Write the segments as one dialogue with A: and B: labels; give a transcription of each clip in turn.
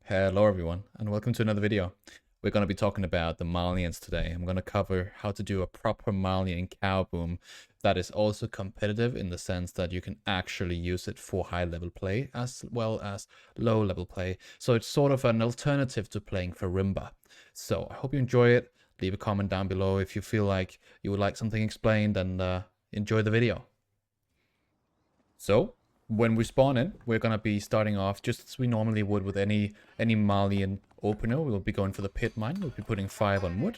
A: Hello everyone, and welcome to another video. We're going to be talking about the Malians today. I'm going to cover how to do a proper Malian cow boom that is also competitive in the sense that you can actually use it for high level play as well as low level play. So it's sort of an alternative to playing for Rimba. So I hope you enjoy it. Leave a comment down below if you feel like you would like something explained, and enjoy the video. So when we spawn in, we're gonna be starting off just as we normally would with any Malian opener. We'll be going for the pit mine. We'll be putting 5 on wood,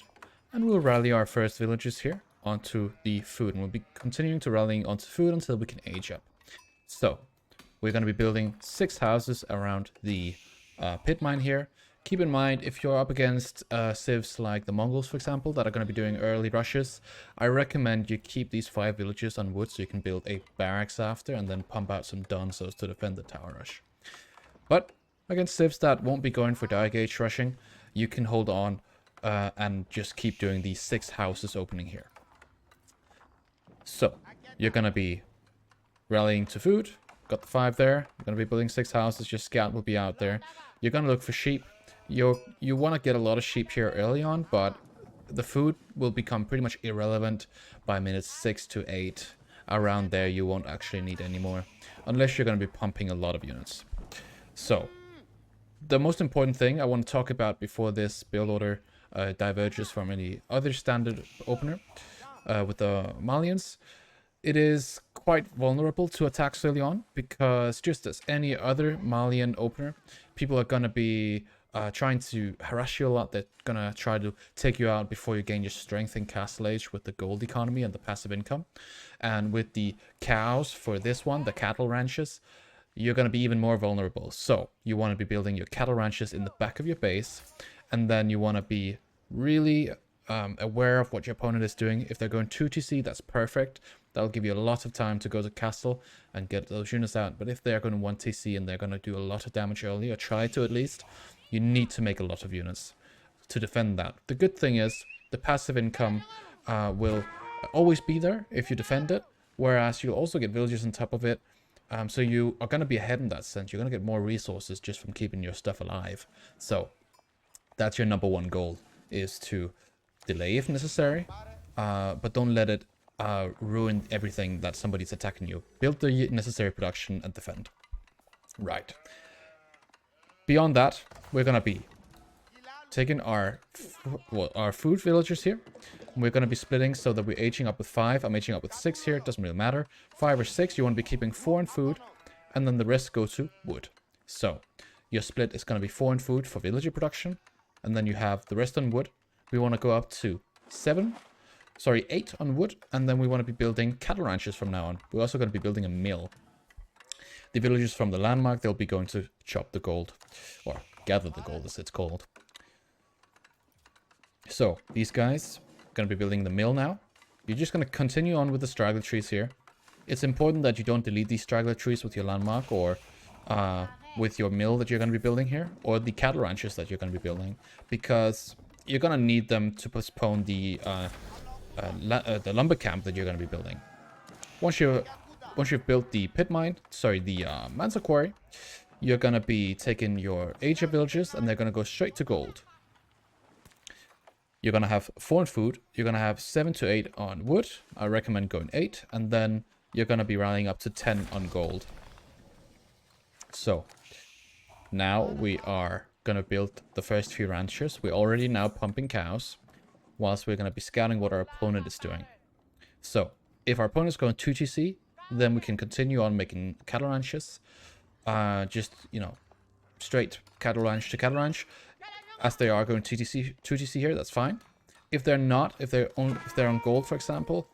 A: and we'll rally our first villagers here onto the food, and we'll be continuing to rallying onto food until we can age up. So we're gonna be building 6 houses around the pit mine here. Keep in mind, if you're up against civs like the Mongols, for example, that are going to be doing early rushes, I recommend you keep these 5 villages on wood so you can build a barracks after and then pump out some Donzos to defend the tower rush. But against civs that won't be going for dire gauge rushing, you can hold on and just keep doing these 6 houses opening here. So you're going to be rallying to food. Got the 5 there. You're going to be building 6 houses. Your scout will be out there. You're going to look for sheep. You want to get a lot of sheep here early on, but the food will become pretty much irrelevant by minutes 6 to 8. Around there, you won't actually need any more, unless you're going to be pumping a lot of units. So, the most important thing I want to talk about before this build order diverges from any other standard opener with the Malians, it is quite vulnerable to attacks early on, because just as any other Malian opener, people are going to be trying to harass you a lot. They're going to try to take you out before you gain your strength in Castle Age with the gold economy and the passive income. And with the cows for this one, the cattle ranches, you're going to be even more vulnerable. So you want to be building your cattle ranches in the back of your base, and then you want to be really aware of what your opponent is doing. If they're going 2TC, that's perfect. That'll give you a lot of time to go to castle and get those units out. But if they're going to 1TC and they're going to do a lot of damage early, or try to at least, you need to make a lot of units to defend that. The good thing is the passive income will always be there if you defend it, whereas you'll also get villagers on top of it. So you are going to be ahead in that sense. You're going to get more resources just from keeping your stuff alive. So that's your number 1 goal, is to delay if necessary, but don't let it ruin everything that somebody's attacking you. Build the necessary production and defend. Right. Beyond that, we're gonna be taking our food villagers here. We're gonna be splitting so that we're aging up with 5. I'm aging up with 6 here. It doesn't really matter. 5 or 6. You want to be keeping 4 in food, and then the rest go to wood. So your split is gonna be 4 in food for villager production, and then you have the rest on wood. We want to go up to 8 on wood, and then we want to be building cattle ranches from now on. We're also going to be building a mill. The villagers from the landmark, they'll be going to chop the gold, or gather the gold as it's called. So these guys are going to be building the mill now. You're just going to continue on with the straggler trees here. It's important that you don't delete these straggler trees with your landmark, or with your mill that you're going to be building here, or the cattle ranches that you're going to be building, because you're going to need them to postpone the lumber camp that you're going to be building. Once you've built the pit mine, the Mansa quarry, you're going to be taking your Asia villages, and they're going to go straight to gold. You're going to have 4 in food. You're going to have 7 to 8 on wood. I recommend going 8, and then you're going to be rallying up to 10 on gold. So now we are going to build the first few ranches. We're already now pumping cows, whilst we're going to be scouting what our opponent is doing. So if our opponent is going 2TC, then we can continue on making cattle ranches. Just, straight cattle ranch to cattle ranch. As they are going 2TC here, that's fine. If they're not, if they're on gold, for example,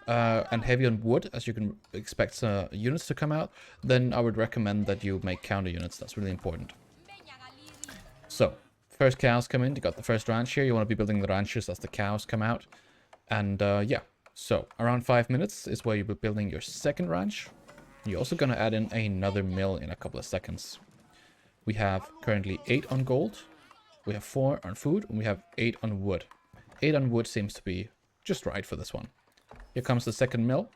A: and heavy on wood, as you can expect units to come out, then I would recommend that you make counter units. That's really important. So first cows come in. You got the first ranch here. You want to be building the ranches as the cows come out. And yeah, so around 5 minutes is where you'll be building your second ranch. You're also going to add in another mill in a couple of seconds. We have currently 8 on gold. We have 4 on food, and we have 8 on wood. 8 on wood seems to be just right for this one. Here comes the second mill.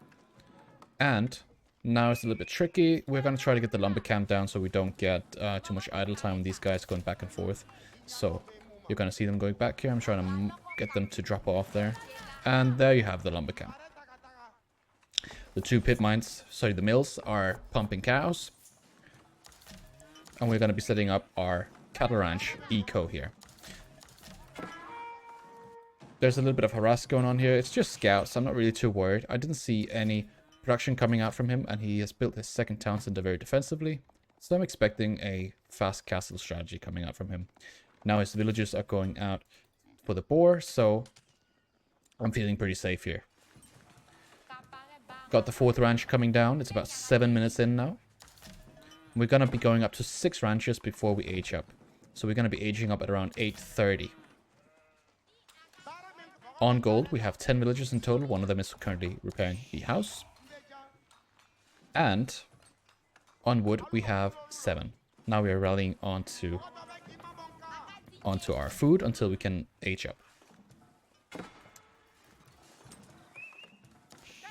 A: And Now it's a little bit tricky. We're going to try to get the lumber camp down so we don't get too much idle time with these guys going back and forth. So you're going to see them going back here. I'm trying to get them to drop off there. And there you have the lumber camp. The two pit mines, sorry, the mills are pumping cows. And we're going to be setting up our cattle ranch eco here. There's a little bit of harass going on here. It's just scouts. I'm not really too worried. I didn't see any production coming out from him, and he has built his second town center very defensively. So I'm expecting a fast castle strategy coming out from him. Now his villagers are going out for the boar, so I'm feeling pretty safe here. Got the fourth ranch coming down. It's about 7 minutes in now. We're going to be going up to 6 ranches before we age up. So we're going to be aging up at around 8:30. On gold, we have 10 villagers in total. One of them is currently repairing the house. And on wood, we have 7. Now we are rallying onto our food until we can age up.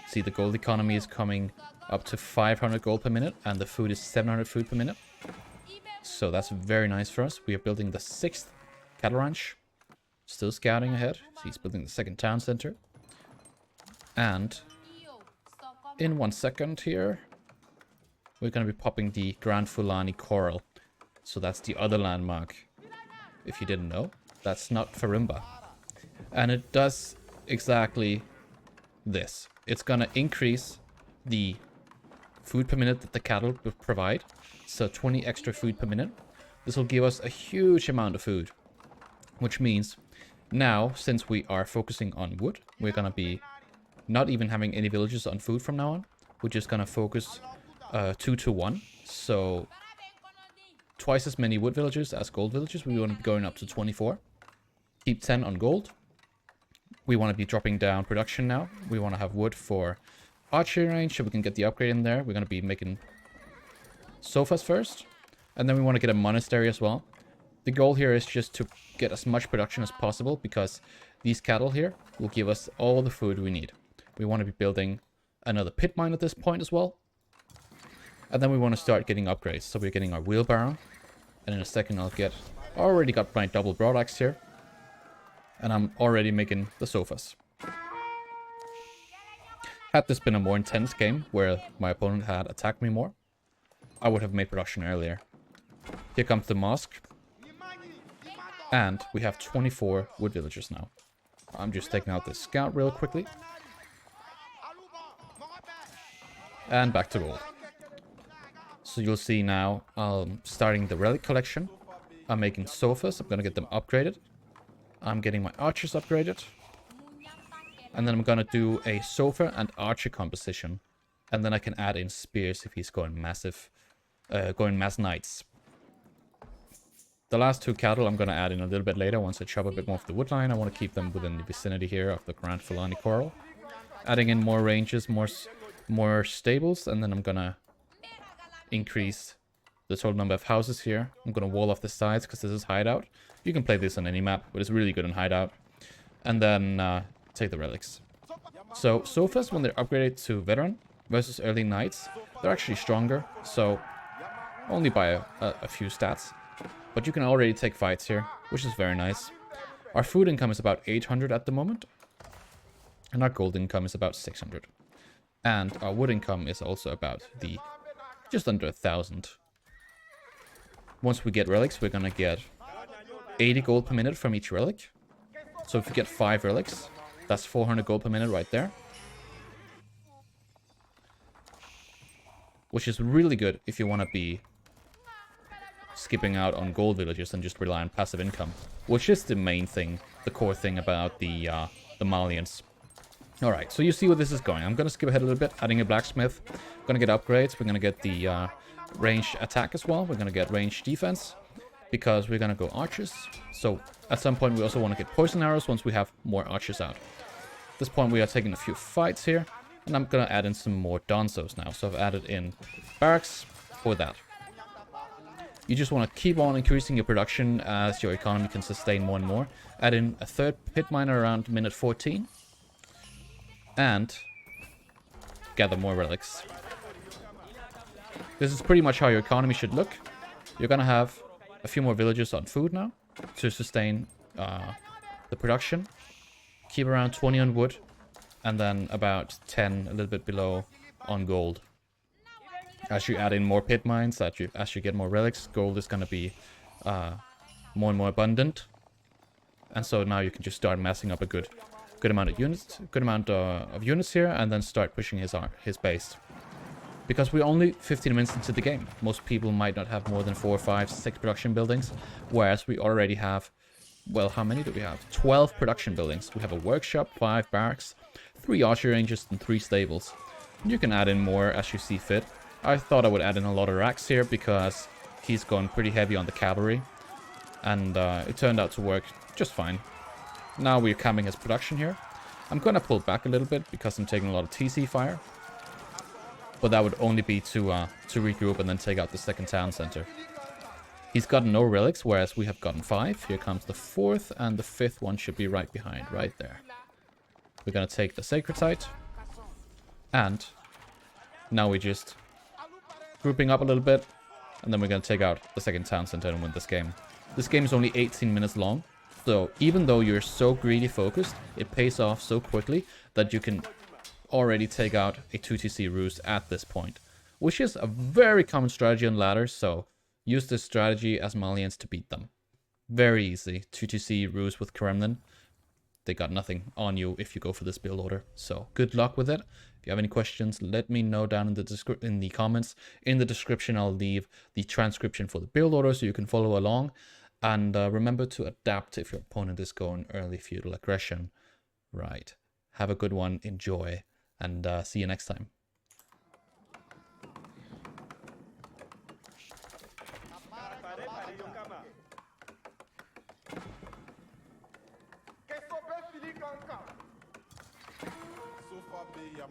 A: See, the gold economy is coming up to 500 gold per minute, and the food is 700 food per minute. So that's very nice for us. We are building the 6th cattle ranch. Still scouting ahead. So he's building the second town center. And in 1 second here, we're going to be popping the Grand Fulani Corral. So that's the other landmark. If you didn't know, that's not Farimba. And it does exactly this. It's going to increase the food per minute that the cattle provide. So 20 extra food per minute. This will give us a huge amount of food. Which means now, since we are focusing on wood, we're going to be not even having any villagers on food from now on. We're just going to focus 2 to 1. So twice as many wood villagers as gold villagers. We want to be going up to 24. Keep 10 on gold. We want to be dropping down production now. We want to have wood for archery range so we can get the upgrade in there. We're going to be making sofas first. And then we want to get a monastery as well. The goal here is just to get as much production as possible because these cattle here will give us all the food we need. We want to be building another pit mine at this point as well. And then we want to start getting upgrades. So we're getting our wheelbarrow. And in a second I already got my double broadaxe here. And I'm already making the sofas. Had this been a more intense game where my opponent had attacked me more, I would have made production earlier. Here comes the mosque. And we have 24 wood villagers now. I'm just taking out this scout real quickly. And back to gold. So you'll see now, starting the relic collection. I'm making sofas. I'm going to get them upgraded. I'm getting my archers upgraded. And then I'm going to do a sofa and archer composition. And then I can add in spears if he's going massive, mass knights. The last 2 cattle I'm going to add in a little bit later once I chop a bit more of the wood line. I want to keep them within the vicinity here of the Grand Fulani Corral. Adding in more ranges, more stables, and then I'm going to increase the total number of houses here. I'm going to wall off the sides because this is hideout. You can play this on any map, but it's really good in hideout. And then take the relics. So sofas, when they're upgraded to veteran versus early knights, they're actually stronger. So only by a few stats. But you can already take fights here, which is very nice. Our food income is about 800 at the moment. And our gold income is about 600. And our wood income is also about just under 1,000. Once we get relics, we're going to get 80 gold per minute from each relic. So if we get 5 relics, that's 400 gold per minute right there. Which is really good if you want to be skipping out on gold villagers and just rely on passive income, which is the main thing, the core thing about the Malians. Alright, so you see where this is going. I'm going to skip ahead a little bit, adding a blacksmith. Going to get upgrades. We're going to get the ranged attack as well. We're going to get ranged defense because we're going to go archers. So at some point we also want to get poison arrows once we have more archers out. At this point we are taking a few fights here, and I'm going to add in some more donzos now. So I've added in barracks for that. You just want to keep on increasing your production as your economy can sustain more and more. Add in a 3rd pit miner around minute 14. And gather more relics. this is pretty much how your economy should look. You're gonna have a few more villagers on food now to sustain the production. Keep around 20 on wood, and then about 10, a little bit below, on gold. As you add in more pit mines, as you get more relics, gold is gonna be more and more abundant. And so now you can just start massing up a good amount of units, here, and then start pushing his base. Because we're only 15 minutes into the game. Most people might not have more than 4, 5, 6 production buildings, whereas we already have, well, how many do we have? 12 production buildings. We have a workshop, 5 barracks, 3 archery ranges, and 3 stables. You can add in more as you see fit. I thought I would add in a lot of racks here because he's gone pretty heavy on the cavalry, and it turned out to work just fine. Now we're camping his production here. I'm gonna pull back a little bit because I'm taking a lot of TC fire, but that would only be to regroup and then take out the second town center. He's gotten no relics, whereas we have gotten 5. Here comes the 4th, and the 5th one should be right behind, right there. We're gonna take the sacred site, and now we're just grouping up a little bit, and then we're gonna take out the second town center and win this game. This game is only 18 minutes long, so even though you're so greedy focused, it pays off so quickly that you can already take out a 2TC ruse at this point, which is a very common strategy on ladders, so use this strategy as Malians to beat them. Very easy. 2TC ruse with Kremlin. They got nothing on you if you go for this build order, so good luck with it. If you have any questions, let me know down in the comments. In the description, I'll leave the transcription for the build order so you can follow along. And remember to adapt if your opponent is going early feudal aggression. Right. Have a good one. Enjoy. And see you next time.
B: Sofa be ya